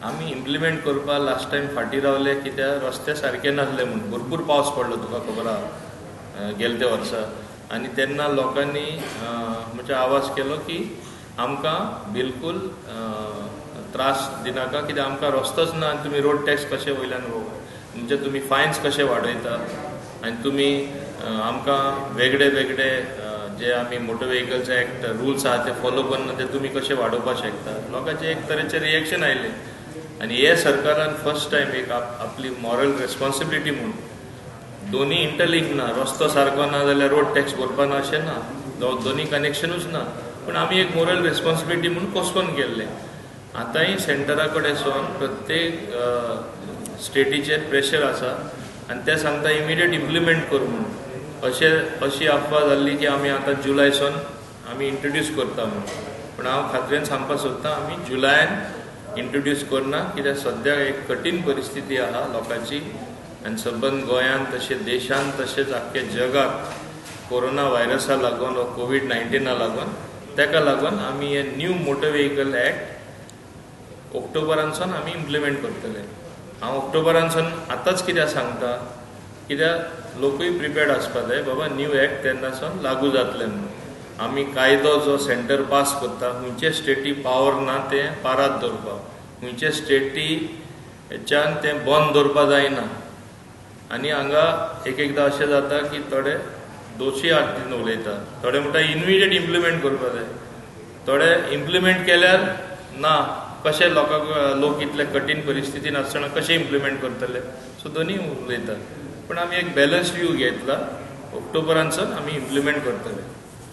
आमी इम्प्लिमेंट करपा last time फाटी रावले कित्याक रस्ते सारके नासले म्हणून भरपूर पावस पडलो तुका खबर आहा गेले ते वर्सा आनी तेन्ना लोकांनी म्हणजे आवाज केलो की आमकां बिलकूल त्रास दिनाका कित्याक आमकां रस्तोच ना आनी तुमी रोड टॅक्स कशे वयल्यान म्हणजे तुमी फायन्स कशे वाडयता आनी तुमी आमकां वेगळे वेगळे जे आमी मोटर व्हेकल्स एक्ट रुल्स आहा ते फॉलो करना ते तुमी कशे वाडोवपाक शकता लोकांचे एक तरेचे रिएक्शन आयले आनी हे सरकारान फर्स्ट टायम एक आपली मॉरल रेस्पॉन्सिबिलिटी म्हणून दोन्ही इंटरलिंक ना रस्तो सारको ना जाल्यार रोड टॅक्स भरपा ना अशें ना दोन्ही कनेक्शनूच ना पूण आमी एक मॉरल रेस्पॉन्सिबिलिटी म्हणून पोस्टपोन केल्ले आतांय सेंटरा कडेन सावन प्रत्येक स्टेटीचेर प्रेशर आसा आनी ते सांगता इमिडिएट इम्प्लिमेंट कर म्हणून अशी अफवा जाल्ली की आमी आतां जुलय सावन आमी इंट्रोड्यूस करता म्हणून पूण हांव खात्रेन सांगपाक सोदता आमी जुलयान इंट्रोड्यूस करना कित्याक सद्या एक कठीण परिस्थिती आहा लोकांची आनी सबंद गोंयांत तशें देशांत तशेंच आख्खे जगाक कोरोना व्हायरसा लागून वा कोविड-19 लागून तेका लागून आमी हे न्यू मोटर व्हेकल एक्ट ऑक्टोबरानसून आमी इम्प्लिमेंट करतले हांव ऑक्टोबरानसून आतांच कित्याक सांगता कित्याक लोकूय प्रिपेर्ड आसपाक जाय बाबा न्यू एक्ट तेन्नासून लागू जातले म्हणून आमी कायदो जो सेंटर पास करता खंयचे स्टेटी पावर ना ते पारात दवरपाक खंयचे स्टेटी हेच्यान ते बंद दवरपा जायना आनी हांगा एकदां अशें जाता की थोडे दोशी हातीन उलयता थोडे म्हणटा इमिडिएट इम्प्लिमेंट करपा जाय थोडे इम्प्लिमेंट केल्यार ना कशें लोक इतले कठीण परिस्थितीन आसतना कशें इम्प्लिमेंट करतले सो दोनी उलयता पूण आमी एक बॅलन्स्ड व्यू घेतला ऑक्टोबरानसून आमी इम्प्लिमेंट करतले